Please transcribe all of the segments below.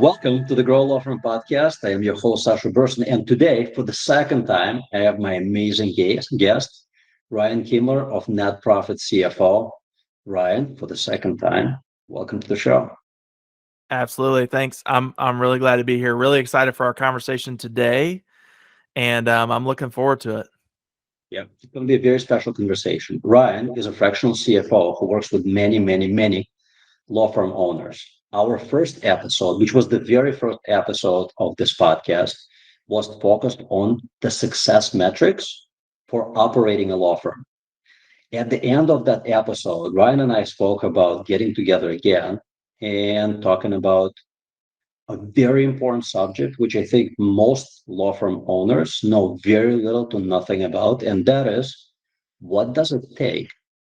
Welcome to the Grow Law Firm podcast. I am your host, Sasha Berson, and today, for the second time, I have my amazing guest, Ryan Kimler of Net Profit CFO. Ryan, for the second time, welcome to the show. Absolutely. Thanks. I'm really glad to be here. Really excited for our conversation today, and I'm looking forward to it. Yeah, it's going to be a very special conversation. Ryan is a fractional CFO who works with many law firm owners. Our first episode, which was the very first episode of this podcast, was focused on the success metrics for operating a law firm. At the end of that episode, Ryan and I spoke about getting together again and talking about a very important subject, which I think most law firm owners know very little to nothing about, and that is what does it take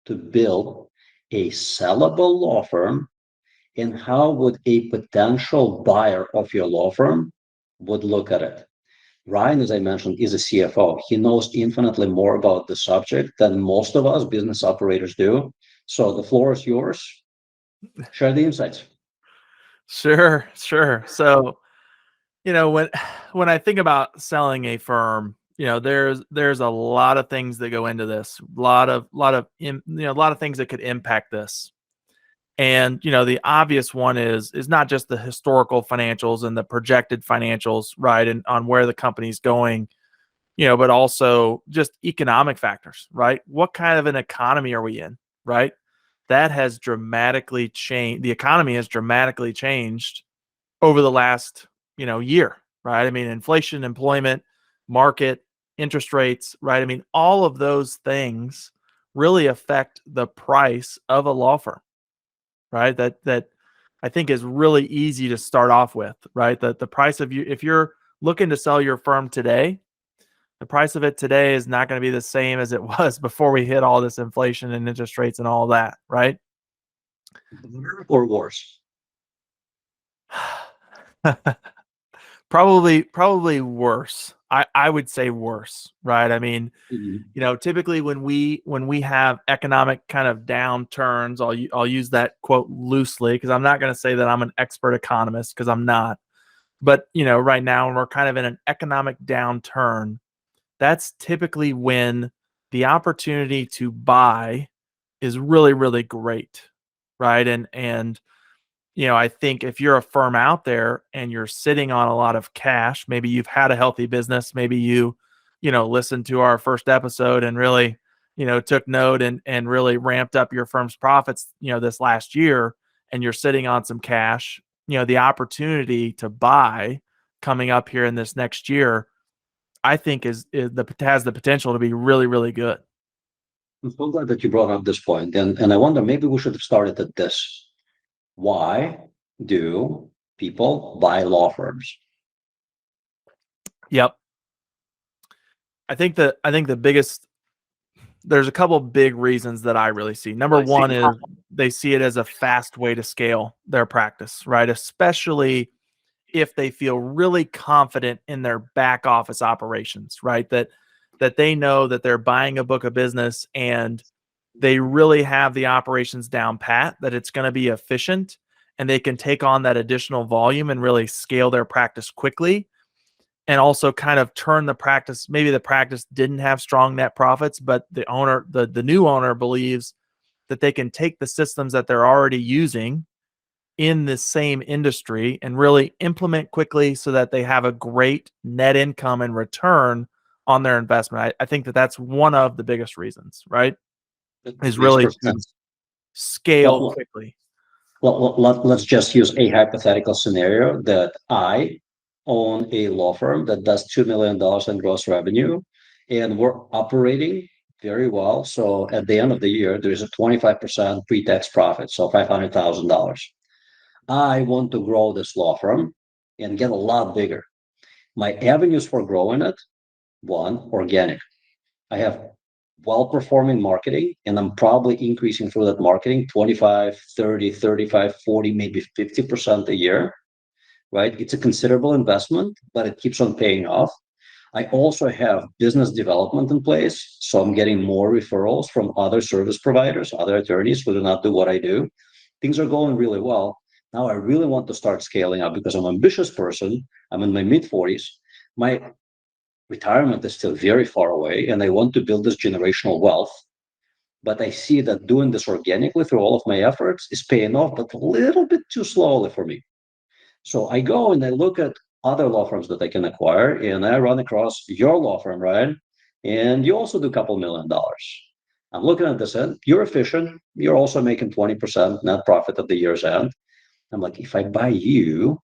to build a sellable law firm, and how would a potential buyer of your law firm would look at it. Ryan, as I mentioned, is a CFO. He knows infinitely more about the subject than most of us business operators do. So the floor is yours. Share the insights. Sure. So, when I think about selling a firm, there's a lot of things that go into this. A lot of things that could impact this. And the obvious one is not just the historical financials and the projected financials, right, and on where the company's going, but also just economic factors, right? What kind of an economy are we in, right? That has dramatically changed. The economy has dramatically changed over the last, year, right? I mean, inflation, employment, market, interest rates, right? I mean, all of those things really affect the price of a law firm, right? That I think is really easy to start off with, right? The price of you, if you're looking to sell your firm today, the price of it today is not going to be the same as it was before we hit all this inflation and interest rates and all that, right? Or worse. Probably worse. I would say worse, right? I mean, Mhm. typically when we have economic kind of downturns, I'll use that quote loosely because I'm not going to say that I'm an expert economist because I'm not. But right now we're kind of in an economic downturn. That's typically when the opportunity to buy is really great, right? And I think if you're a firm out there and you're sitting on a lot of cash, maybe you've had a healthy business, maybe you listened to our first episode and really, took note and really ramped up your firm's profits, this last year, and you're sitting on some cash, the opportunity to buy coming up here in this next year, I think has the potential to be really good. I'm so glad that you brought up this point. And I wonder, maybe we should have started at this. Why do people buy law firms? Yep. I think the biggest there's a couple big reasons that I really see. Number one is they see it as a fast way to scale their practice, right? Especially if they feel really confident in their back office operations, right? That they know that they're buying a book of business and they really have the operations down pat, that it's going to be efficient and they can take on that additional volume and really scale their practice quickly, and also kind of turn the practice. Maybe the practice didn't have strong net profits, but the new owner believes that they can take the systems that they're already using in the same industry and really implement quickly so that they have a great net income and return on their investment. I think that that's one of the biggest reasons, right? That Is makes really perfect sense. scale Well, quickly. let's just use a hypothetical scenario that I own a law firm that does $2 million in gross revenue, and we're operating very well. So at the end of the year, there is a 25% pre-tax profit, so $500,000. I want to grow this law firm and get a lot bigger. My avenues for growing it, one, organic. I have well-performing marketing, and I'm probably increasing through that marketing 25, 30, 35, 40, maybe 50% a year, right? It's a considerable investment, but it keeps on paying off. I also have business development in place, so I'm getting more referrals from other service providers, other attorneys who do not do what I do. Things are going really well, Now I really want to start scaling up because I'm an ambitious person. I'm in my mid 40s. My retirement is still very far away, and I want to build this generational wealth. But I see that doing this organically through all of my efforts is paying off, but a little bit too slowly for me. So I go and I look at other law firms that I can acquire, and I run across your law firm, Ryan, and you also do a couple $1 million. I'm looking at this end. You're efficient. You're also making 20% net profit at the year's end. I'm like, if I buy you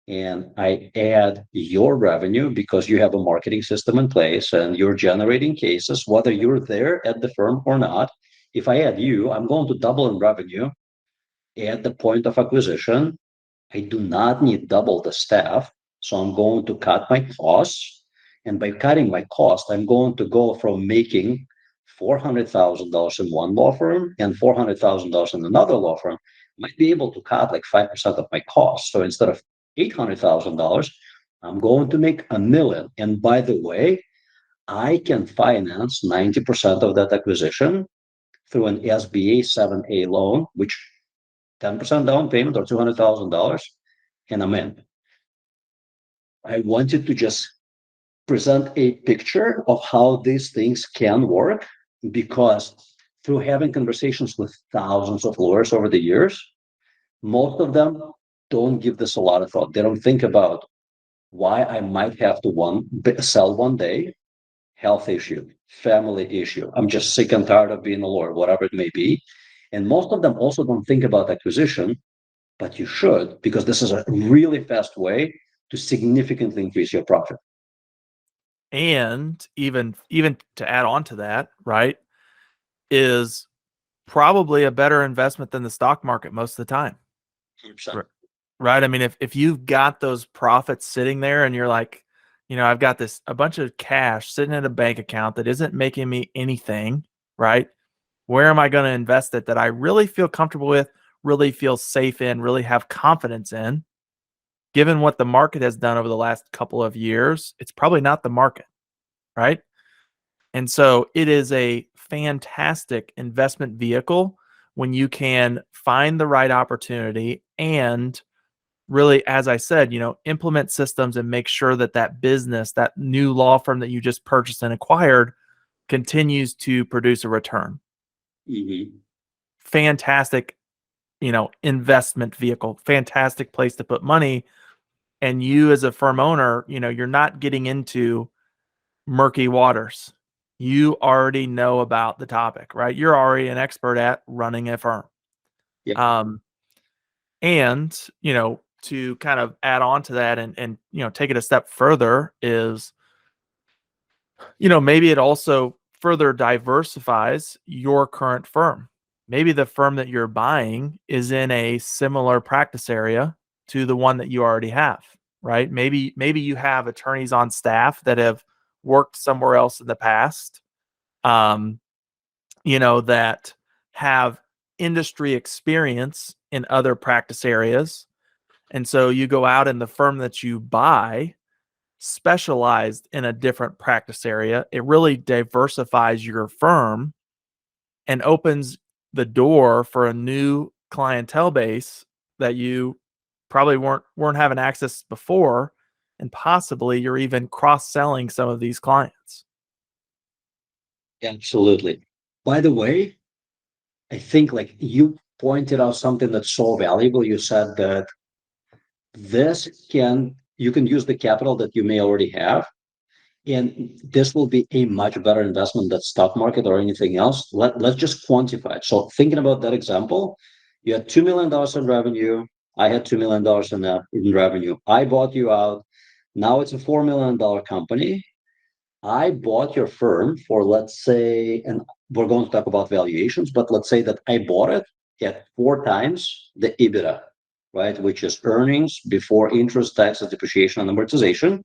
and I add your revenue because you have a marketing system in place and you're generating cases, whether you're there at the firm or not, if I add you, I'm going to double in revenue at the point of acquisition. I do not need double the staff. So I'm going to cut my costs. And by cutting my cost, I'm going to go from making $400,000 in one law firm and $400,000 in another law firm. Might be able to cut like 5% of my costs. So instead of $800,000, I'm going to make $1 million. And by the way, I can finance 90% of that acquisition through an SBA 7A loan, which 10% down payment or $200,000, and I'm in. I wanted to just present a picture of how these things can work because through having conversations with thousands of lawyers over the years, most of them don't give this a lot of thought. They don't think about why I might have to sell one day, health issue, family issue. I'm just sick and tired of being a lawyer, whatever it may be. And most of them also don't think about acquisition, but you should, because this is a really fast way to significantly increase your profit. And even to add on to that, right, is probably a better investment than the stock market most of the time. 100%. Right? I mean, if you've got those profits sitting there and you're like, I've got a bunch of cash sitting in a bank account that isn't making me anything, right? Where am I going to invest it that I really feel comfortable with, really feel safe in, really have confidence in? Given what the market has done over the last couple of years, it's probably not the market, right? And so it is a fantastic investment vehicle when you can find the right opportunity and really, as I said, implement systems and make sure that that business, that new law firm that you just purchased and acquired, continues to produce a return. Mm-hmm. Fantastic, investment vehicle, fantastic place to put money. And you as a firm owner, you're not getting into murky waters. You already know about the topic, right? You're already an expert at running a firm. Yep. And, to kind of add on to that and take it a step further is, maybe it also further diversifies your current firm. Maybe the firm that you're buying is in a similar practice area to the one that you already have, right? Maybe you have attorneys on staff that have worked somewhere else in the past, that have industry experience in other practice areas. And so you go out and the firm that you buy specialized in a different practice area. It really diversifies your firm and opens the door for a new clientele base that you probably weren't having access before, and possibly you're even cross-selling some of these clients. Absolutely. By the way, I think like you pointed out something that's so valuable. You said that you can use the capital that you may already have, and this will be a much better investment than stock market or anything else. Let's just quantify it. So thinking about that example, you had $2 million in revenue. I had $2 million in revenue. I bought you out. Now it's a $4 million company. I bought your firm for, let's say, and we're going to talk about valuations, but let's say that I bought it at 4 times the EBITDA, right? Which is earnings before interest, taxes, depreciation, and amortization.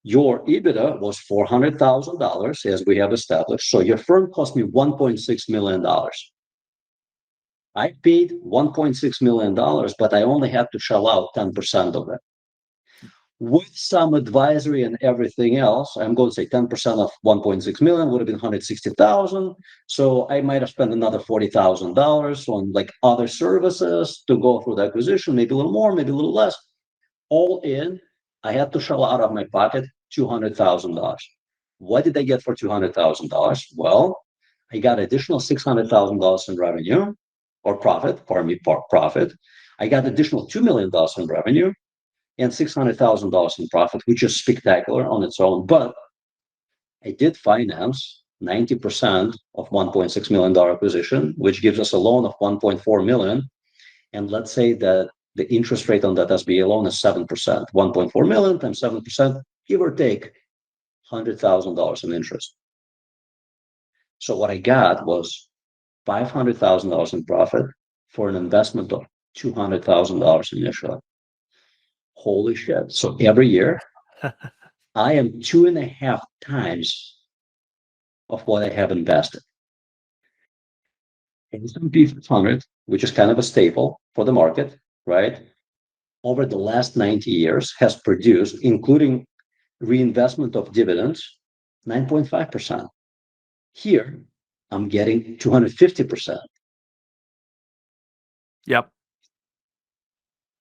Your EBITDA was $400,000, as we have established. So your firm cost me $1.6 million. I paid $1.6 million, but I only had to shell out 10% of it. With some advisory and everything else, I'm going to say 10% of 1.6 million would have been 160,000. So I might have spent another $40,000 on like other services to go through the acquisition, maybe a little more, maybe a little less. All in, I had to shell out of my pocket $200,000. What did I get for $200,000? Well, I got additional $600,000 in revenue or profit, pardon me, profit. I got additional $2 million in revenue and $600,000 in profit, which is spectacular on its own. But I did finance 90% of $1.6 million acquisition, which gives us a loan of 1.4 million. And let's say that the interest rate on that SBA loan is 7%. 1.4 million times 7%, give or take $100,000 in interest. So what I got was $500,000 in profit for an investment of $200,000 initially. Holy shit. So every year, I am 2.5 times of what I have invested. S&P 500, which is kind of a staple for the market, right? Over the last 90 years has produced, including reinvestment of dividends, 9.5%. Here, I'm getting 250%. Yep.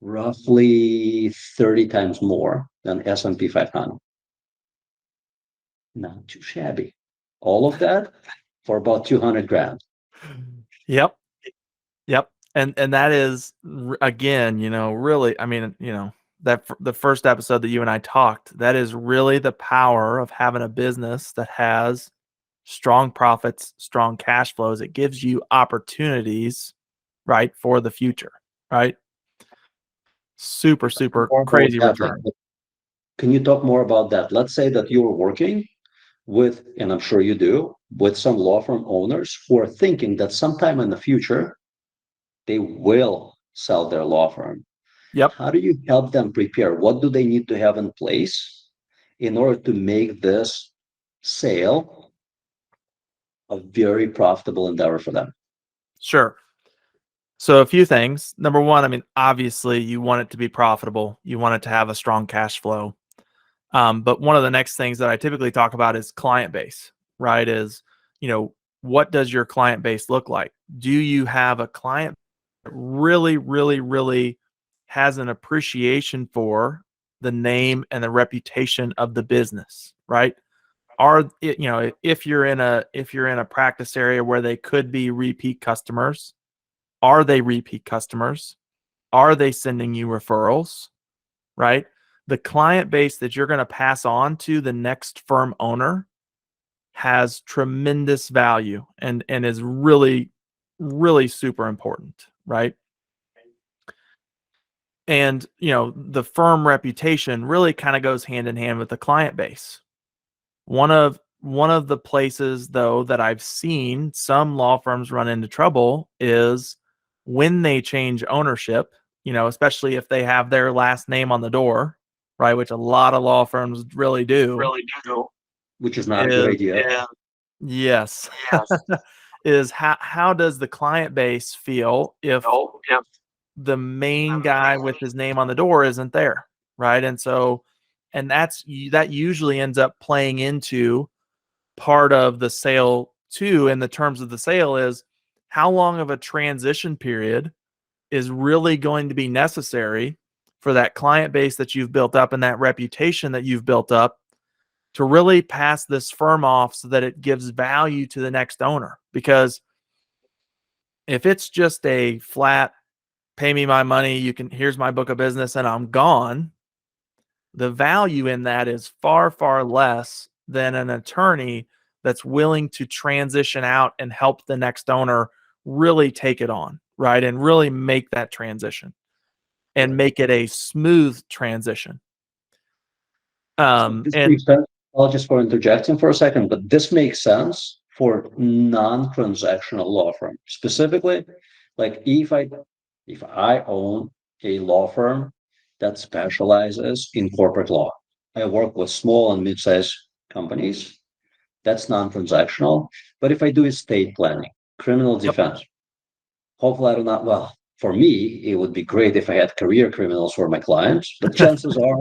Roughly 30 times more than S&P 500. Not too shabby. All of that for about 200 grand. Yep. Yep. And that is, again, really, I mean, that the first episode that you and I talked, that is really the power of having a business that has strong profits, strong cash flows. It gives you opportunities, right, for the future, right? Super crazy return. Can you talk more about that? Let's say that you're working with, and I'm sure you do, with some law firm owners who are thinking that sometime in the future, they will sell their law firm. Yep. How do you help them prepare? What do they need to have in place in order to make this sale a very profitable endeavor for them? Sure. So a few things. Number one, I mean, obviously you want it to be profitable. You want it to have a strong cash flow. But one of the next things that I typically talk about is client base, right? Is, what does your client base look like? Do you have a client that really has an appreciation for the name and the reputation of the business, right? If you're in a practice area where they could be repeat customers, are they repeat customers? Are they sending you referrals, right? The client base that you're going to pass on to the next firm owner has tremendous value and is really super important, right? And the firm reputation really kind of goes hand in hand with the client base. One of the places, though, that I've seen some law firms run into trouble is when they change ownership, especially if they have their last name on the door, right? Which a lot of law firms really do. Which is not a good idea. Yes. Is how does the client base feel if the main guy with his name on the door isn't there, right? And that usually ends up playing into part of the sale too. And the terms of the sale is how long of a transition period is really going to be necessary for that client base that you've built up and that reputation that you've built up to really pass this firm off so that it gives value to the next owner. Because if it's just a flat, pay me my money, here's my book of business and I'm gone, the value in that is far less than an attorney that's willing to transition out and help the next owner really take it on, right? And really make that transition and make it a smooth transition. Apologies for interjecting for a second, but this makes sense for non-transactional law firm. Specifically, like if I own a law firm that specializes in corporate law, I work with small and mid-sized companies. That's non-transactional. But if I do estate planning, criminal defense, hopefully I do not. Well, for me, it would be great if I had career criminals for my clients, but chances are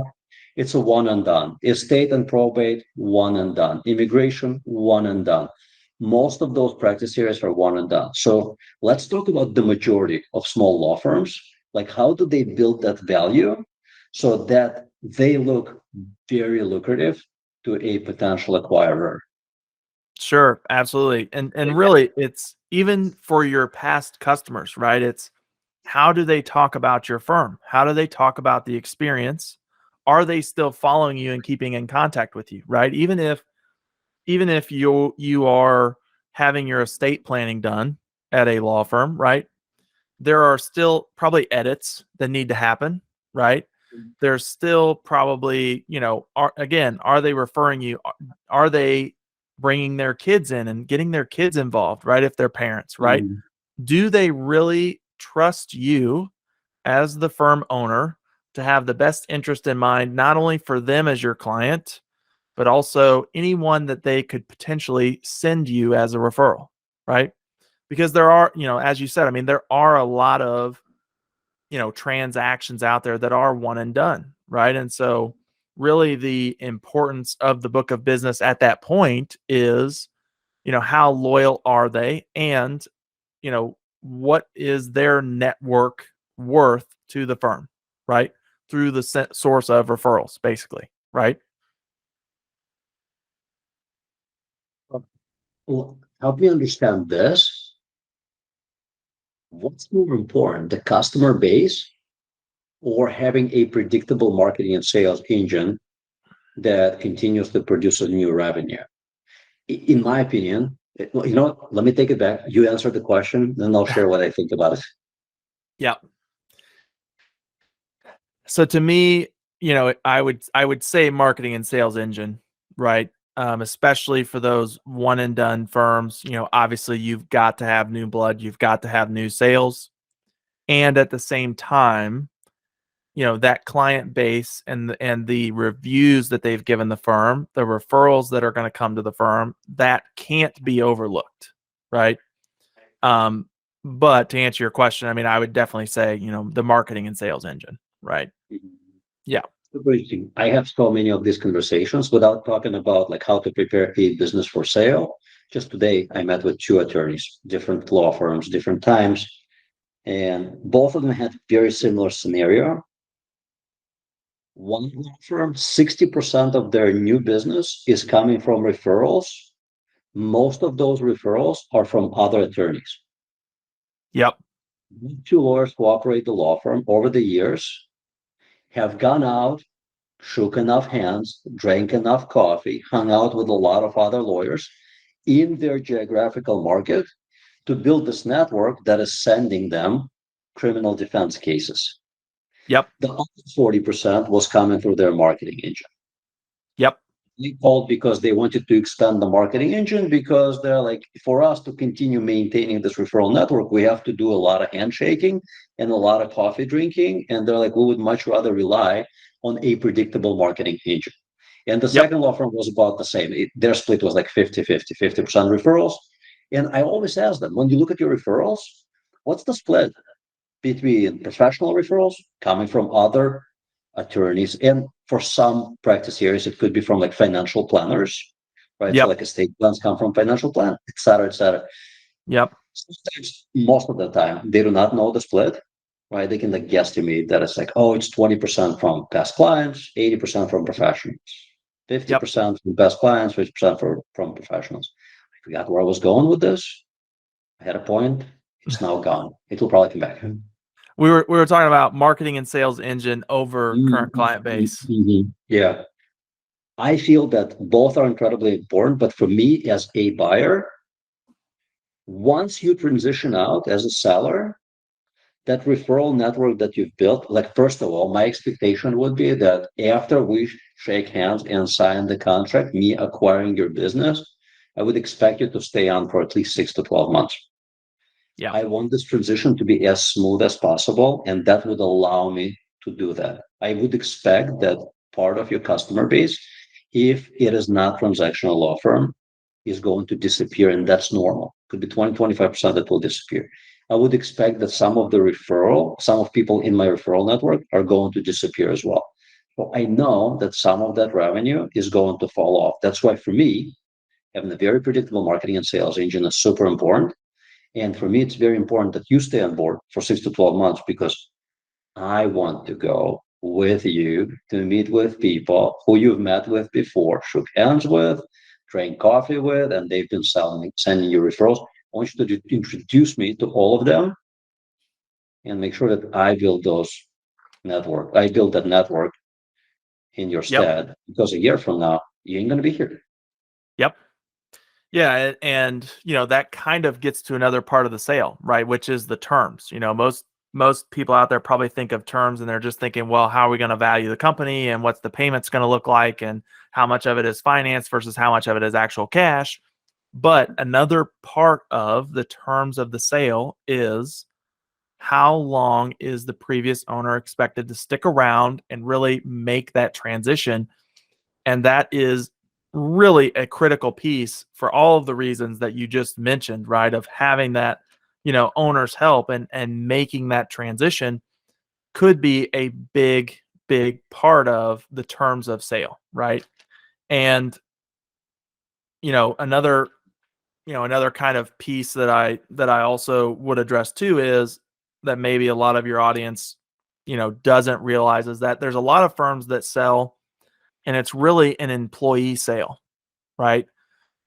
It's a one and done. Estate and probate, one and done. Immigration, one and done. Most of those practice areas are one and done. So let's talk about the majority of small law firms. Like, how do they build that value so that they look very lucrative to a potential acquirer? Sure, absolutely. And really it's even for your past customers, right? It's how do they talk about your firm? How do they talk about the experience? Are they still following you and keeping in contact with you, right? Even if you are having your estate planning done at a law firm, right? There are still probably edits that need to happen, right? There's still probably, are they referring you? Are they bringing their kids in and getting their kids involved, right? If they're parents, right? Mhm. Do they really trust you as the firm owner to have the best interest in mind, not only for them as your client, but also anyone that they could potentially send you as a referral, right? Because there are, as you said, I mean, there are a lot of, transactions out there that are one and done, right? And so really the importance of the book of business at that point is, how loyal are they? And, what is their network worth to the firm, right? Through the source of referrals, basically, right? Well, help me understand this. What's more important, the customer base or having a predictable marketing and sales engine that continues to produce a new revenue? In my opinion, well, let me take it back. You answer the question, then I'll share what I think about it. Yeah. So to me, I would say marketing and sales engine, right? Especially for those one and done firms, obviously you've got to have new blood, you've got to have new sales, and at the same time, that client base and the reviews that they've given the firm, the referrals that are going to come to the firm, that can't be overlooked, right? Um, but to answer your question, I mean, I would definitely say, the marketing and sales engine, right? Yeah. Super interesting. I have so many of these conversations without talking about like how to prepare a business for sale. Just today, I met with two attorneys, different law firms, different times, and both of them had very similar scenario. One law firm, 60% of their new business is coming from referrals. Most of those referrals are from other attorneys. Yep. Two lawyers who operate the law firm over the years have gone out, shook enough hands, drank enough coffee, hung out with a lot of other lawyers in their geographical market to build this network that is sending them criminal defense cases. Yep. The other 40% was coming through their marketing engine. Yep. They called because they wanted to expand the marketing engine because they're like, for us to continue maintaining this referral network, we have to do a lot of handshaking and a lot of coffee drinking. And they're like, we would much rather rely on a predictable marketing engine. And the Yep. second law firm was about the same. Their split was like 50-50, 50% referrals. And I always ask them, when you look at your referrals, what's the split between professional referrals coming from other attorneys, and for some practice areas, it could be from like financial planners, right? So Yep. like estate plans come from financial plan, et cetera, et cetera. Yep. Sometimes, most of the time, they do not know the split, right? They can like guesstimate that it's like, oh, it's 20% from past clients, 80% from professionals, Yep. 50% from past clients, 50% from professionals. I forgot where I was going with this. I had a point. It's now gone. It will probably come back. We were talking about marketing and sales engine over current client base. Yeah. I feel that both are incredibly important, but for me as a buyer, once you transition out as a seller, that referral network that you've built, like first of all, my expectation would be that after we shake hands and sign the contract, me acquiring your business, I would expect you to stay on for at least 6 to 12 months. Yeah. I want this transition to be as smooth as possible, and that would allow me to do that. I would expect that part of your customer base, if it is not transactional law firm, is going to disappear, and that's normal. Could be 20-25% that will disappear. I would expect that some of people in my referral network are going to disappear as well. So I know that some of that revenue is going to fall off. That's why for me, having a very predictable marketing and sales engine is super important. And for me, it's very important that you stay on board for 6 to 12 months because I want to go with you to meet with people who you've met with before, shook hands with, drank coffee with, and they've been sending you referrals. I want you to introduce me to all of them and make sure that I build that network in your Yep. stead, because a year from now, you ain't going to be here. Yep. Yeah, and that kind of gets to another part of the sale, right? Which is the terms. Most people out there probably think of terms and they're just thinking, well, how are we going to value the company and what's the payments going to look like and how much of it is finance versus how much of it is actual cash. But another part of the terms of the sale is how long is the previous owner expected to stick around and really make that transition? And that is really a critical piece for all of the reasons that you just mentioned, right? Of having that, owner's help and making that transition could be a big, big part of the terms of sale, right? And, another kind of piece that I also would address too is that maybe a lot of your audience, doesn't realize is that there's a lot of firms that sell and it's really an employee sale, right?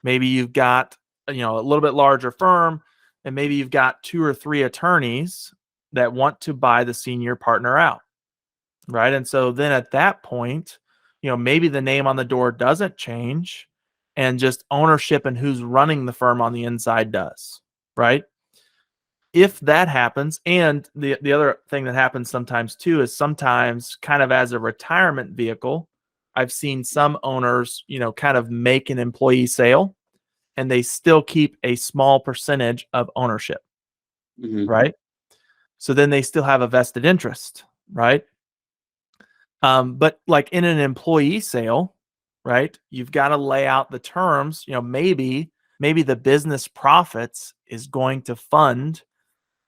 Maybe you've got, a little bit larger firm and maybe you've got 2 or 3 attorneys that want to buy the senior partner out, right? And so then at that point, maybe the name on the door doesn't change and just ownership and who's running the firm on the inside does, right? If that happens, and the other thing that happens sometimes too is sometimes kind of as a retirement vehicle, I've seen some owners, kind of make an employee sale and they still keep a small percentage of ownership, right? So then they still have a vested interest, right? But like in an employee sale, right, you've got to lay out the terms. Maybe the business profits is going to fund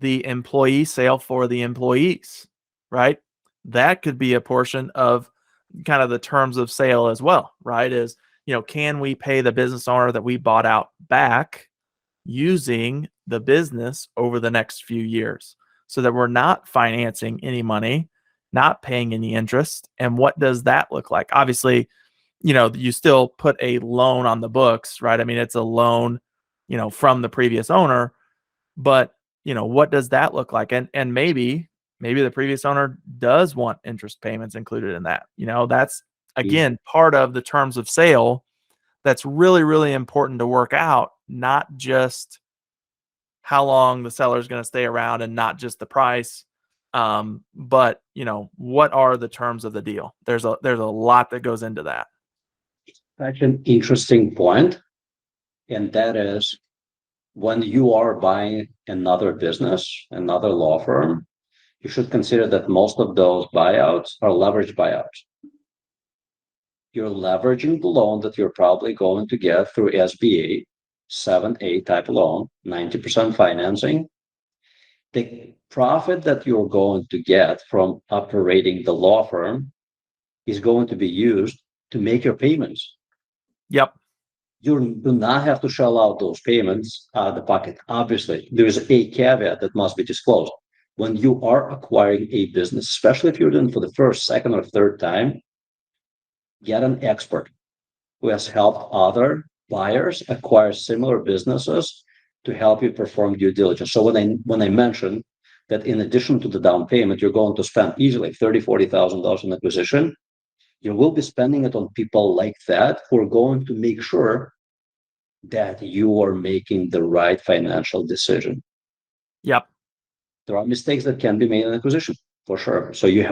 the employee sale for the employees, right? That could be a portion of kind of the terms of sale as well, right? Is, can we pay the business owner that we bought out back using the business over the next few years so that we're not financing any money, not paying any interest? And what does that look like? Obviously, you still put a loan on the books, right? I mean, it's a loan, from the previous owner, but what does that look like? And maybe the previous owner does want interest payments included in that. That's again part of the terms of sale that's really, really important to work out, not just how long the seller is going to stay around and not just the price. But what are the terms of the deal? There's a lot that goes into that. That's an interesting point, and that is when you are buying another business, another law firm, you should consider that most of those buyouts are leveraged buyouts. You're leveraging the loan that you're probably going to get through SBA, 7A type loan, 90% financing. The profit that you're going to get from operating the law firm is going to be used to make your payments. Yep. You do not have to shell out those payments out of the pocket. Obviously, there is a caveat that must be disclosed. When you are acquiring a business, especially if you're doing it for the first, second, or third time, get an expert who has helped other buyers acquire similar businesses to help you perform due diligence. So when I mentioned that in addition to the down payment, you're going to spend easily $30,000-$40,000 on acquisition, you will be spending it on people like that who are going to make sure that you are making the right financial decision. Yep. There are mistakes that can be made in acquisition, for sure. So you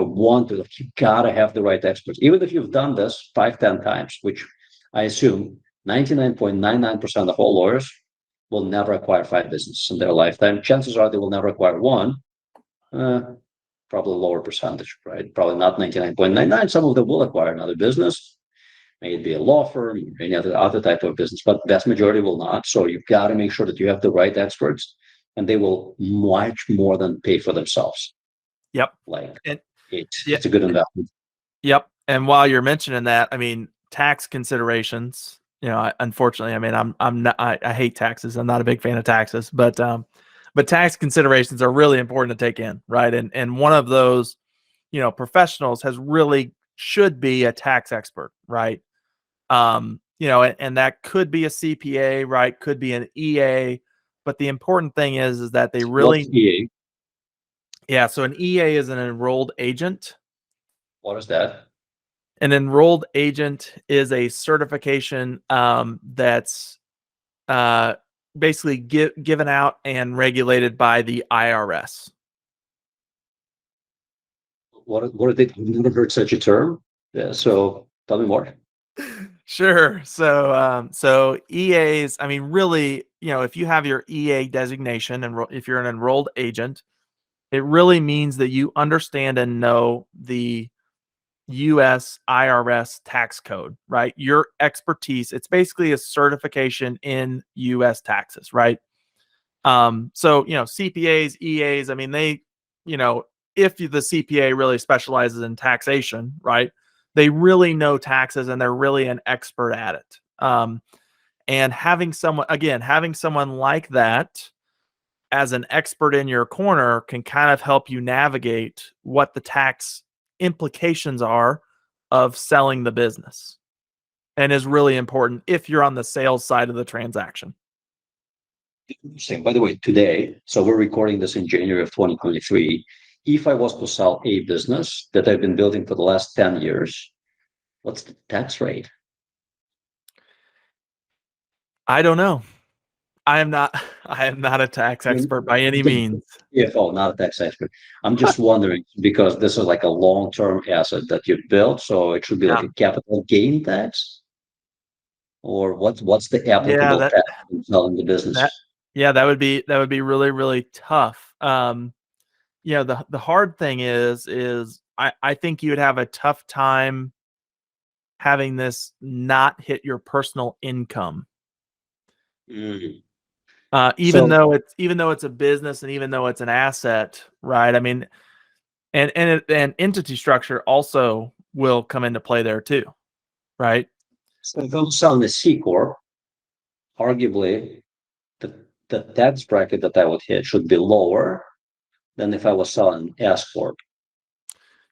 gotta have the right experts. Even if you've done this 5-10 times, which I assume 99.99% of all lawyers will never acquire 5 businesses in their lifetime. Chances are they will never acquire one. Probably a lower percentage, right? Probably not 99.99. Some of them will acquire another business, may it be a law firm or any other type of business, but the vast majority will not. So you've got to make sure that you have the right experts, and they will much more than pay for themselves. Yep. Like And it's a good investment. Yep. And while you're mentioning that, I mean, tax considerations, unfortunately, I mean, I'm not, I hate taxes. I'm not a big fan of taxes, but tax considerations are really important to take in, right? And one of those, professionals should be a tax expert, right? And that could be a CPA, right? Could be an EA, but the important thing is that they really, What's EA? yeah. So an EA is an enrolled agent. What is that? An enrolled agent is a certification that's basically given out and regulated by the IRS. What are they? I've never heard such a term. Yeah, so tell me more. Sure. So EAs, I mean, really, if you have your EA designation and if you're an enrolled agent, it really means that you understand and know the US IRS tax code, right? Your expertise, it's basically a certification in US taxes, right? So, CPAs, EAs, I mean, they, if the CPA really specializes in taxation, right? They really know taxes and they're really an expert at it. And having someone like that as an expert in your corner can kind of help you navigate what the tax implications are of selling the business, and is really important if you're on the sales side of the transaction. Interesting. By the way, today, so we're recording this in January of 2023. If I was to sell a business that I've been building for the last 10 years, what's the tax rate? I don't know. I am not a tax I mean, expert by any means. CFO, not a tax expert. I'm just wondering because this is like a long-term asset that you've built, so it should be like Yeah. a capital gain tax, or what's the Yeah, applicable tax in selling the business? that would be really, really tough. The hard thing is I think you would have a tough time having this not hit your personal income. Mm. Even So, though it's a business and even though it's an asset, right? I mean, and entity structure also will come into play there too, right? so if I'm selling a C corp, arguably the tax bracket that I would hit should be lower than if I was selling S corp.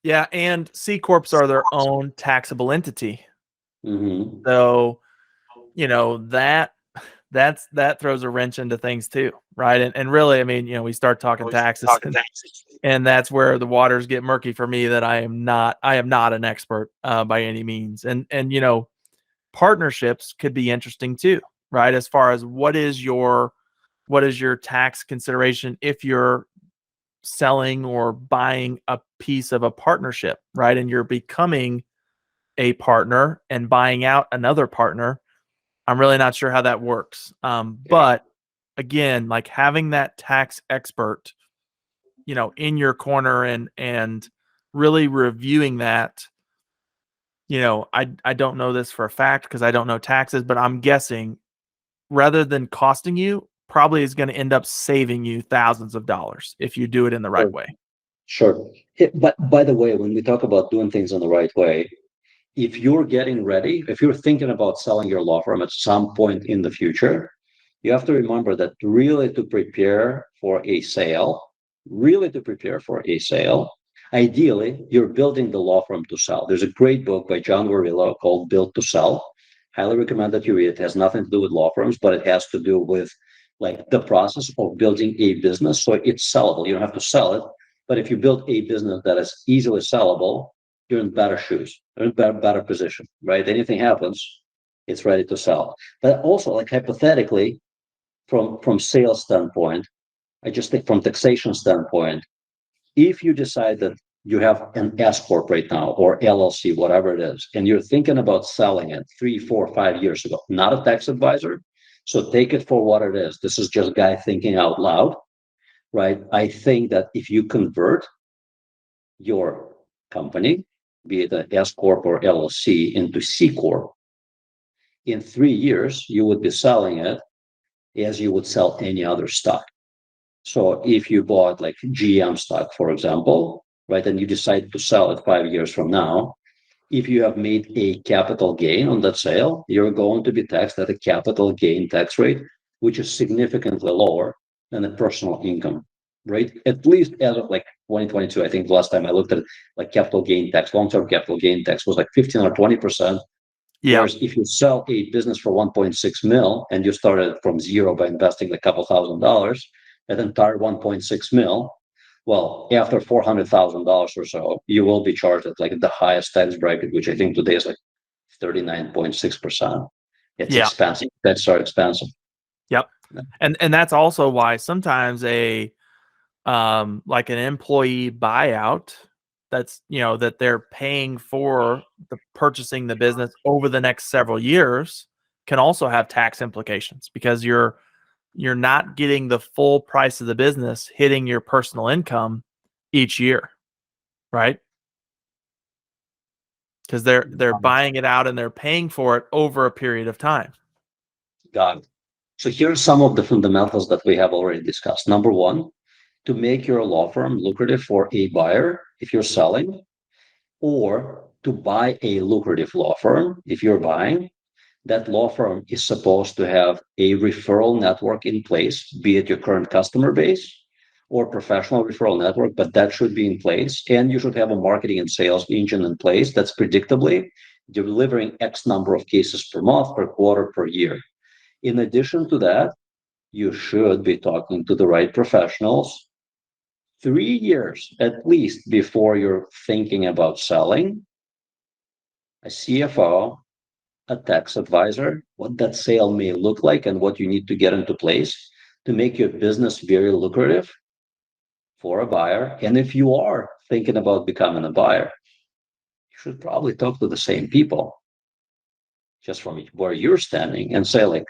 Yeah, and C corps are their own taxable entity. Mm-hmm. So, that throws a wrench into things too, right? And really, I mean, we start talking taxes, and that's where the waters get murky for me. That I am not an expert by any means, and partnerships could be interesting too, right? As far as what is your tax consideration if you're selling or buying a piece of a partnership, right? And you're becoming a partner and buying out another partner. I'm really not sure how that works. But again, like having that tax expert, in your corner and really reviewing that, I don't know this for a fact because I don't know taxes, but I'm guessing rather than costing you, probably is going to end up saving you thousands of dollars if you do it in the right Sure. way. Sure. But by the way, when we talk about doing things in the right way, if you're getting ready, if you're thinking about selling your law firm at some point in the future, you have to remember that really to prepare for a sale, ideally, you're building the law firm to sell. There's a great book by John Warrillow called Built to Sell. Highly recommend that you read it. It has nothing to do with law firms, but it has to do with like the process of building a business. So it's sellable. You don't have to sell it, but if you build a business that is easily sellable, you're in better shoes, you're in better position, right? Anything happens, it's ready to sell. But also, like hypothetically, from sales standpoint, I just think from taxation standpoint, if you decide that you have an S corp right now or LLC, whatever it is, and you're thinking about selling it 3, 4, 5 years ago, not a tax advisor, so take it for what it is. This is just a guy thinking out loud, right? I think that if you convert your company, be it an S corp or LLC, into C corp, in 3 years you would be selling it as you would sell any other stock. So if you bought like GM stock, for example, right, and you decide to sell it 5 years from now, If you have made a capital gain on that sale, you're going to be taxed at a capital gain tax rate, which is significantly lower than a personal income, right? At least as of like 2022, I think the last time I looked at it, like capital gain tax, long-term capital gain tax was like 15 or 20%. Yeah. Whereas if you sell a business for 1.6 mil and you started from zero by investing a couple $1,000, that entire 1.6 mil, well, after $400,000 or so, you will be charged at like the highest tax bracket, which I think today is like 39.6%. It's Yeah. expensive. That's so expensive. Yep. And that's also why sometimes a like an employee buyout that's that they're paying for the purchasing the business over the next several years can also have tax implications because you're not getting the full price of the business hitting your personal income each year, right? Because they're buying it out and they're paying for it over a period of time. Got it. So here are some of the fundamentals that we have already discussed. Number one, to make your law firm lucrative for a buyer if you're selling, or to buy a lucrative law firm if you're buying, that law firm is supposed to have a referral network in place, be it your current customer base or professional referral network, but that should be in place. And you should have a marketing and sales engine in place that's predictably delivering X number of cases per month, per quarter, per year. In addition to that, you should be talking to the right professionals 3 years at least before you're thinking about selling, a CFO, a tax advisor, what that sale may look like and what you need to get into place to make your business very lucrative for a buyer. And if you are thinking about becoming a buyer, you should probably talk to the same people just from where you're standing and say, like,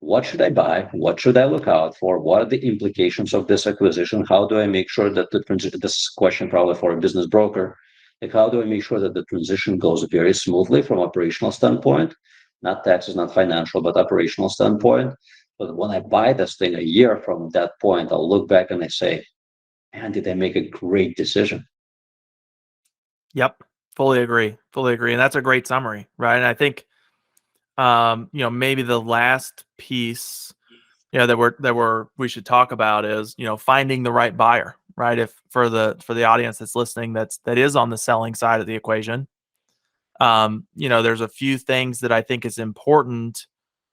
what should I buy? What should I look out for? What are the implications of this acquisition? How do I make sure that the transition, this question probably for a business broker, like how do I make sure that the transition goes very smoothly from operational standpoint, not taxes, not financial, but operational standpoint. But when I buy this thing a year from that point, I'll look back and I say, man, did I make a great decision? Yep. Fully agree. Fully agree. And that's a great summary, right? And I think maybe the last piece that we should talk about is finding the right buyer, right? If for the audience that's listening that is on the selling side of the equation, there's a few things that I think is important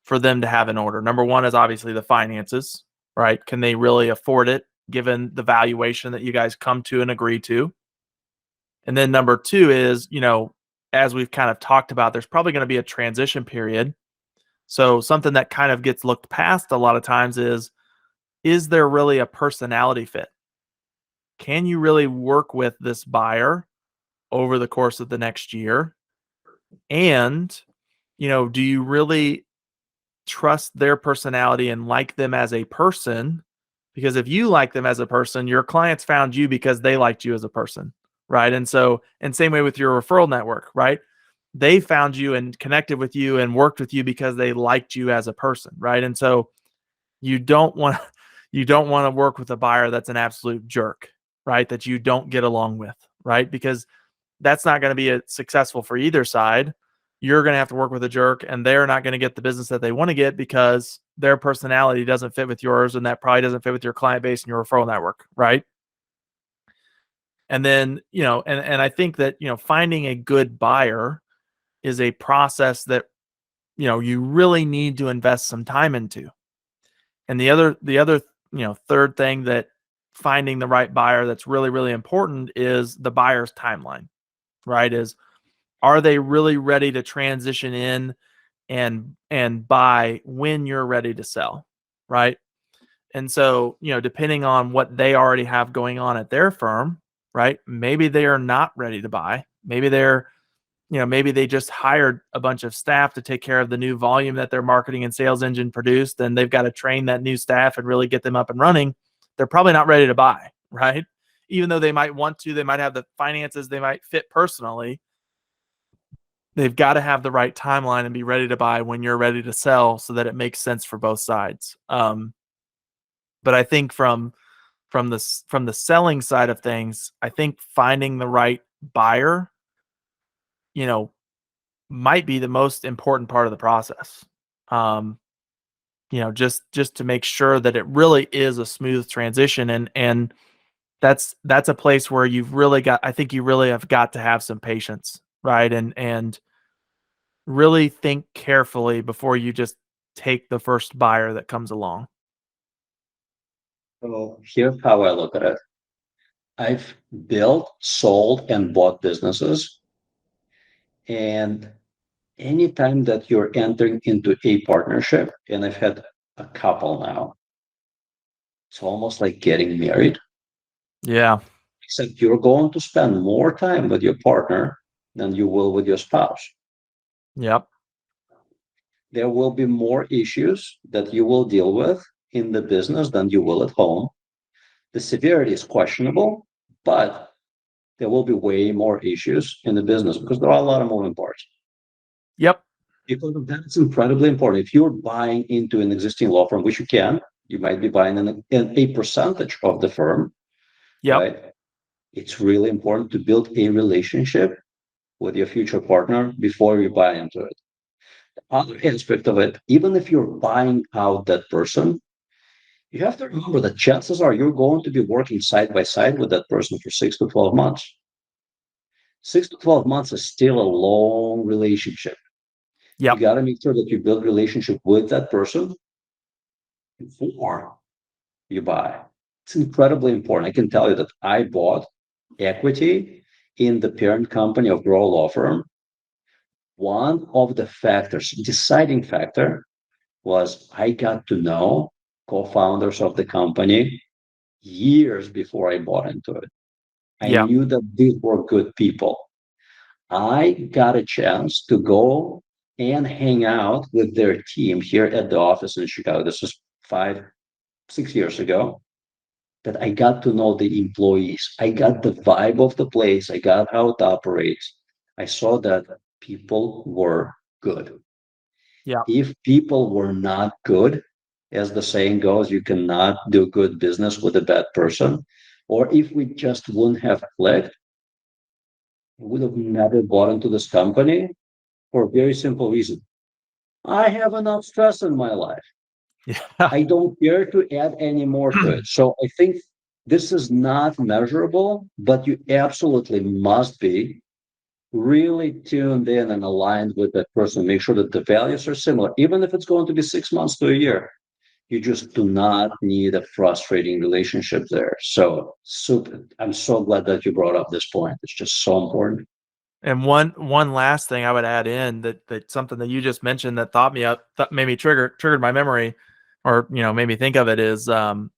for them to have in order. Number one is obviously the finances, right? Can they really afford it given the valuation that you guys come to and agree to? And then number two is, as we've kind of talked about, there's probably going to be a transition period. So something that kind of gets looked past a lot of times is there really a personality fit? Can you really work with this buyer over the course of the next year? And, do you really trust their personality and like them as a person? Because if you like them as a person, your clients found you because they liked you as a person, right? And same way with your referral network, right? They found you and connected with you and worked with you because they liked you as a person, right? And so you don't want to work with a buyer that's an absolute jerk, right? That you don't get along with, right? Because that's not going to be successful for either side. You're going to have to work with a jerk and they're not going to get the business that they want to get because their personality doesn't fit with yours and that probably doesn't fit with your client base and your referral network, right? And then, and I think that, finding a good buyer is a process that, you really need to invest some time into. And the other, third thing that finding the right buyer that's really, really important is the buyer's timeline, right? Are they really ready to transition in and buy when you're ready to sell, right? And so, depending on what they already have going on at their firm, right? Maybe they are not ready to buy. Maybe maybe they just hired a bunch of staff to take care of the new volume that their marketing and sales engine produced, and they've got to train that new staff and really get them up and running. They're probably not ready to buy, right? Even though they might want to, they might have the finances, they might fit personally. They've got to have the right timeline and be ready to buy when you're ready to sell so that it makes sense for both sides. But I think from the selling side of things, I think finding the right buyer might be the most important part of the process. Um, just to make sure that it really is a smooth transition, and that's a place where I think you really have got to have some patience, right? And really think carefully before you just take the first buyer that comes along. So here's how I look at it. I've built, sold, and bought businesses. And anytime that you're entering into a partnership, and I've had a couple now, it's almost like getting married, Yeah. except you're going to spend more time with your partner than you will with your spouse. Yep. There will be more issues that you will deal with in the business than you will at home. The severity is questionable, but there will be way more issues in the business because there are a lot of moving parts. Yep. Because of that, it's incredibly important. If you're buying into an existing law firm, which you can, you might be buying in a percentage of the firm, Yep. right? It's really important to build a relationship with your future partner before you buy into it. The other aspect of it, even if you're buying out that person, you have to remember that chances are you're going to be working side by side with that person for 6 to 12 months. 6 to 12 months is still a long relationship. You Yep. got to make sure that you build relationship with that person before you buy. It's incredibly important. I can tell you that I bought equity in the parent company of Grow Law Firm. One of the factors, deciding factor, was I got to know co-founders of the company years before I bought into it. I Yeah. knew that these were good people. I got a chance to go and hang out with their team here at the office in Chicago. This was 5, 6 years ago. That I got to know the employees. I got the vibe of the place. I got how it operates. I saw that people were good. Yeah. If people were not good, as the saying goes, you cannot do good business with a bad person. Or if we just wouldn't have clicked, I would have never bought into this company for a very simple reason. I have enough stress in my life. Yeah. I don't care to add any more to it. So I think this is not measurable, but you absolutely must be really tuned in and aligned with that person. Make sure that the values are similar, even if it's going to be 6 months to a year. You just do not need a frustrating relationship there. So super. I'm so glad that you brought up this point. It's just so important. And one last thing I would add in that something that you just mentioned that made me triggered my memory, or made me think of it, is having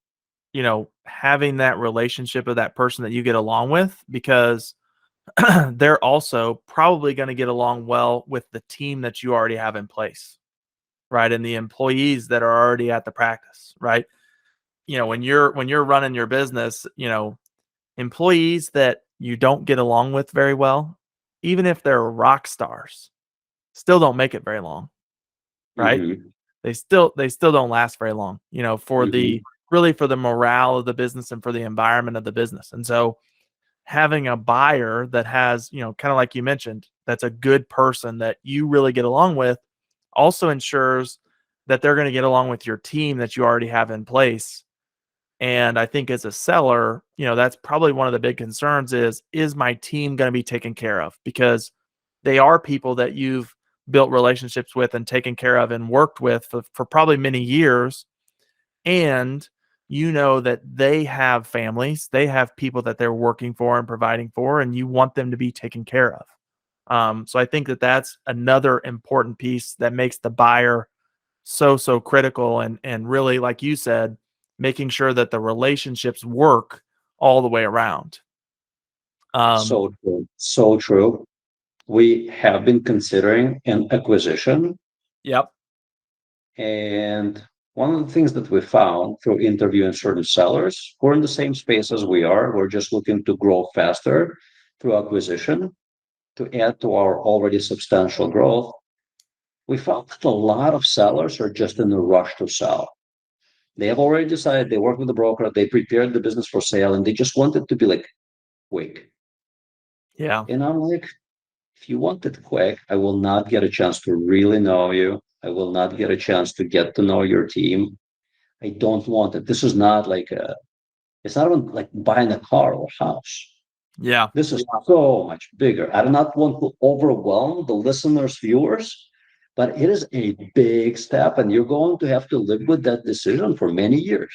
that relationship with that person that you get along with, because they're also probably going to get along well with the team that you already have in place, right? And the employees that are already at the practice, right? When you're running your business, employees that you don't get along with very well, even if they're rock stars, still don't make it very long, right? Mm-hmm. They still don't last very long, for Mm-hmm. the really for the morale of the business and for the environment of the business. And so having a buyer that has, kind of like you mentioned, that's a good person that you really get along with, also ensures that they're going to get along with your team that you already have in place. And I think as a seller, that's probably one of the big concerns is my team going to be taken care of? Because they are people that you've built relationships with and taken care of and worked with for probably many years. And that they have families, they have people that they're working for and providing for, and you want them to be taken care of. So I think that that's another important piece that makes the buyer so critical, and really, like you said, making sure that the relationships work all the way around. Um, So true. So true. We have been considering an acquisition. yep. And one of the things that we found through interviewing certain sellers who are in the same space as we are, we're just looking to grow faster through acquisition to add to our already substantial growth. We found that a lot of sellers are just in a rush to sell. They have already decided, they work with the broker, they prepared the business for sale, and they just want it to be like quick. Yeah. And I'm like, If you want it quick, I will not get a chance to really know you. I will not get a chance to get to know your team. I don't want it. This is not like it's not even like buying a car or house. Yeah. This is so much bigger. I do not want to overwhelm the listeners, viewers, but it is a big step, and you're going to have to live with that decision for many years.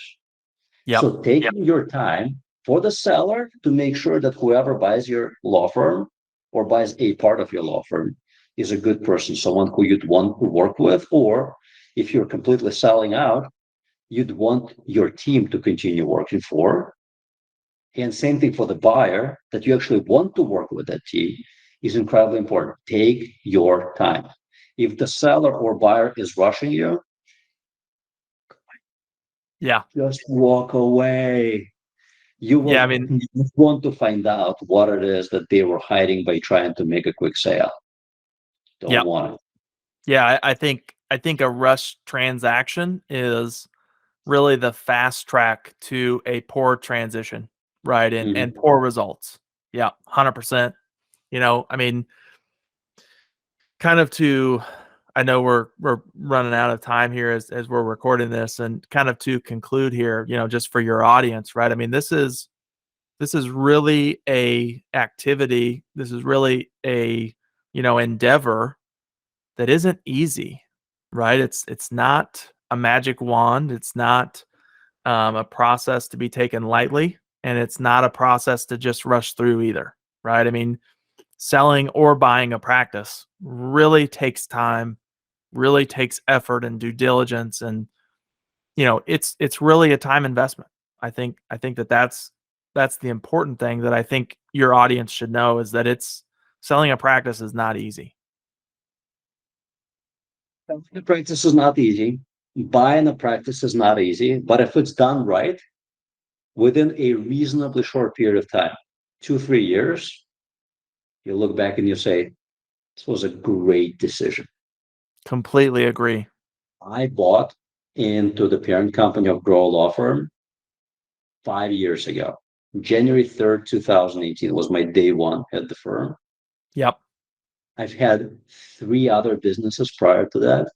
Yep. So taking your time for the seller to make sure that whoever buys your law firm or buys a part of your law firm is a good person, someone who you'd want to work with, or if you're completely selling out, you'd want your team to continue working for. And same thing for the buyer, that you actually want to work with that team is incredibly important. Take your time. If the seller or buyer is rushing you, Yeah. just walk away. You Yeah. I will mean, want to find out what it is that they were hiding by trying to make a quick sale. Don't yeah. want it. Yeah. I think a rush transaction is really the fast track to a poor transition, right? And Mhm. poor results. Yeah, 100%. I mean, kind of to I know we're running out of time here as we're recording this, and kind of to conclude here, just for your audience, right? I mean, this is really a activity. This is really a, endeavor that isn't easy, right? It's not a magic wand. It's not a process to be taken lightly, and it's not a process to just rush through either, right? I mean, selling or buying a practice really takes time, really takes effort and due diligence, and it's really a time investment. I think that's the important thing that I think your audience should know, is that it's selling a practice is not easy. The practice is not easy. Buying a practice is not easy, but if it's done right, within a reasonably short period of time, 2, 3 years, you look back and you say, this was a great decision. Completely agree. I bought into the parent company of Grow Law Firm 5 years ago. January 3rd, 2018 was my day one at the firm. Yep. I've had 3 other businesses prior to that.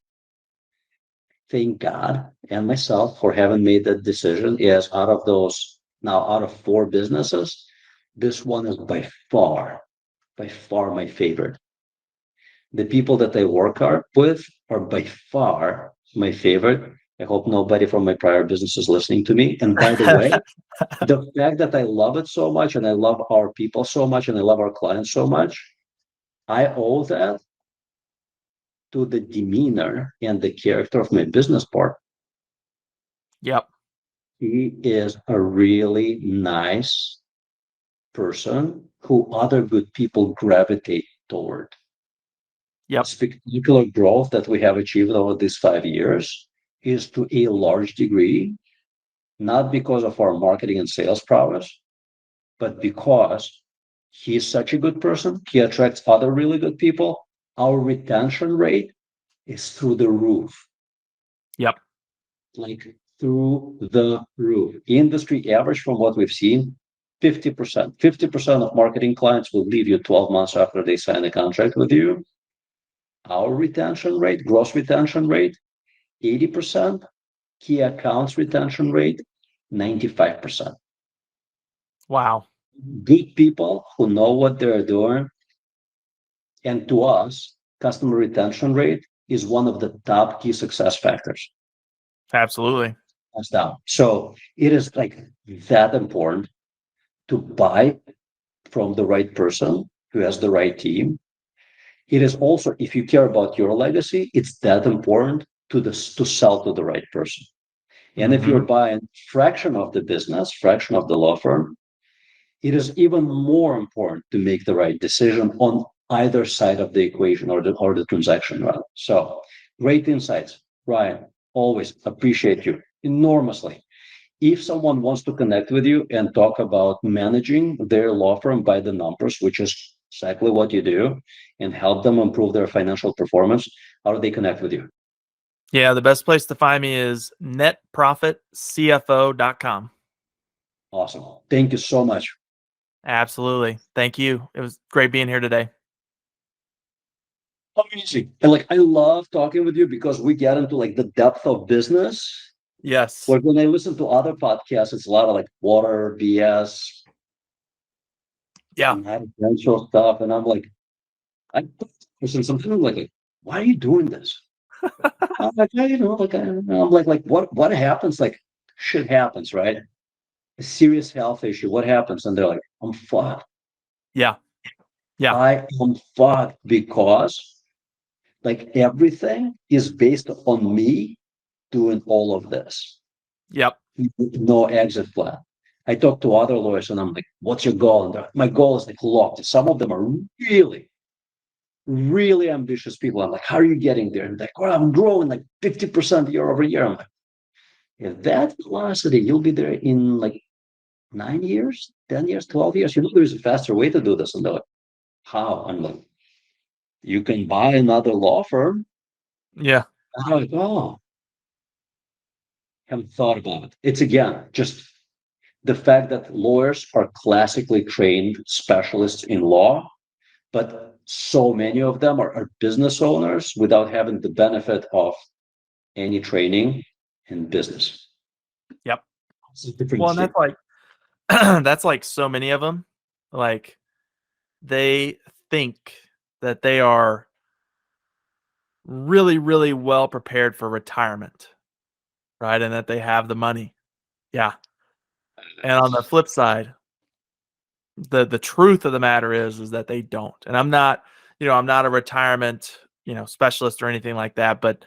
Thank God and myself for having made that decision. Is out of those, now out of 4 businesses, this one is by far my favorite. The people that I work with are by far my favorite. I hope nobody from my prior business is listening to me. And by the way, the fact that I love it so much and I love our people so much and I love our clients so much, I owe that to the demeanor and the character of my business partner. Yep. He is a really nice person who other good people gravitate toward. The Yep. spectacular growth that we have achieved over these 5 years is to a large degree not because of our marketing and sales prowess, but because he's such a good person. He attracts other really good people. Our retention rate is through the roof, Yep. like through the roof. Industry average from what we've seen, 50%. 50% of marketing clients will leave you 12 months after they sign a contract with you. Our retention rate, gross retention rate, 80%. Key accounts retention rate, 95%. Wow. Good people who know what they're doing. And to us, customer retention rate is one of the top key success factors. Absolutely. Hands down. So it is like that important to buy from the right person who has the right team. It is also, if you care about your legacy, it's that important to sell to the right person. And if you're Hmm. buying fraction of the business, fraction of the law firm, it is even more important to make the right decision on either side of the equation or the transaction rather. So great insights, Ryan. Always appreciate you enormously. If someone wants to connect with you and talk about managing their law firm by the numbers, which is exactly what you do, and help them improve their financial performance, how do they connect with you? Yeah, the best place to find me is netprofitcfo.com. Awesome. Thank you so much. Absolutely. Thank you. It was great being here today. amazing. And like, I love talking with you because we get into like the depth of business. Yes. Like when I listen to other podcasts, it's a lot of like water, BS, Yeah. non-essential stuff. And I'm like, I listen, sometimes I'm like, why are you doing this? I'm like, "Yeah, you know, like I'm like what happens? Like shit happens, right? A serious health issue. What happens? And they're like, I'm fucked. Yeah. Yeah. I am fucked because like everything is based on me doing all of this. Yep. No exit plan. I talk to other lawyers and I'm like, what's your goal? And my goal is like locked. Some of them are really, really ambitious people. I'm like, how are you getting there? And they're like, well, I'm growing like 50% year over year. I'm like, if that velocity, you'll be there in like 9 years, 10 years, 12 years. You know, there's a faster way to do this. And they're like, how? I'm like, you can buy another law firm. Yeah. And I'm like, oh, haven't thought about it. It's again, just the fact that lawyers are classically trained specialists in law, but so many of them are business owners without having the benefit of any training in business. Yep. It's a different Well, and thing. that's like that's like so many of them. Like they think that they are really, really well prepared for retirement, right? And that they have the money. Yeah. And on the flip side, the truth of the matter is that they don't. And I'm not, I'm not a retirement, specialist or anything like that, but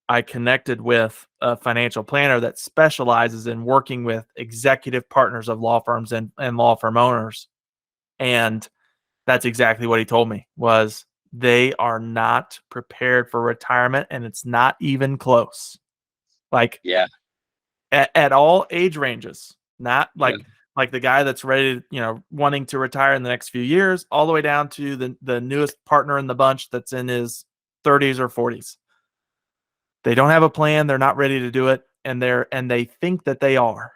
I connected with a financial planner that specializes in working with executive partners of law firms and law firm owners. And that's exactly what he told me was they are not prepared for retirement and it's not even close. Like Yeah. at all age ranges, not Yeah. like the guy that's ready to, wanting to retire in the next few years, all the way down to the newest partner in the bunch that's in his 30s or 40s. They don't have a plan, they're not ready to do it, and they think that they are.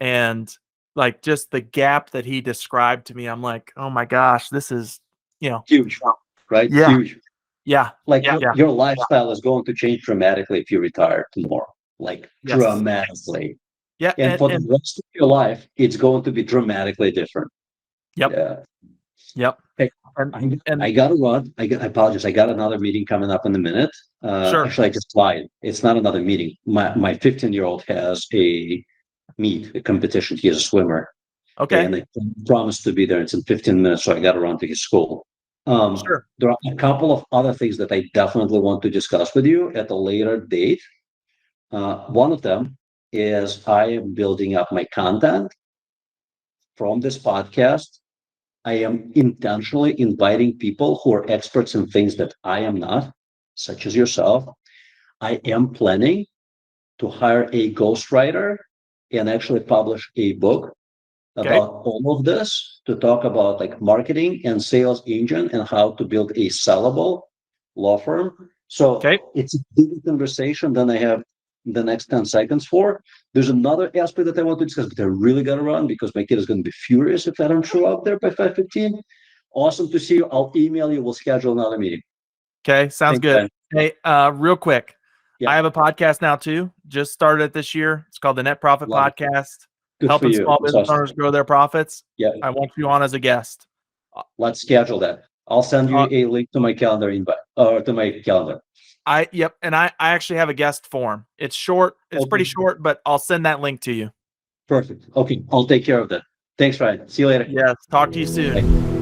And like just the gap that he described to me, I'm like, "Oh my gosh, this is, Huge, right? yeah, Huge. yeah, Like yeah, your lifestyle is going to change dramatically if you retire tomorrow, like yes, dramatically. yeah, And for the rest of your life, it's going to be dramatically different. yep, Yeah. yep, Hey, and I got to run. I apologize. I got another meeting coming up in a minute. sure, Actually, I just lied. It's not another meeting. My 15-year-old has a competition. He is a swimmer, okay, and I promised to be there. It's in 15 minutes, so I got to run to his school. sure, There are a couple of other things that I definitely want to discuss with you at a later date. One of them is I am building up my content from this podcast. I am intentionally inviting people who are experts in things that I am not, such as yourself. I am planning to hire a ghostwriter and actually publish a book okay, about all of this to talk about like marketing and sales engine and how to build a sellable law firm. okay, So it's a bigger conversation than I have the next 10 seconds for. There's another aspect that I want to discuss, but I really got to run because my kid is going to be furious if I don't show up there by 5:15. Awesome to see you. I'll email you. We'll schedule another meeting. okay, sounds Thanks, good. Ben. Hey, real quick, I Yeah, have a podcast now too. Just started it this year. It's called the Net Profit love it. Podcast, Good for helping you. small It's business awesome. owners grow their profits. Yeah, I want you on as a guest. let's schedule that. I'll send you Uh, a link to my calendar invite or to my calendar. yep, and I actually have a guest form. It's short. It's pretty Okay. short, but I'll send that link to you. Perfect. Okay, I'll take care of that. Thanks, Ryan. See you later. Yes. Talk to you soon. Bye.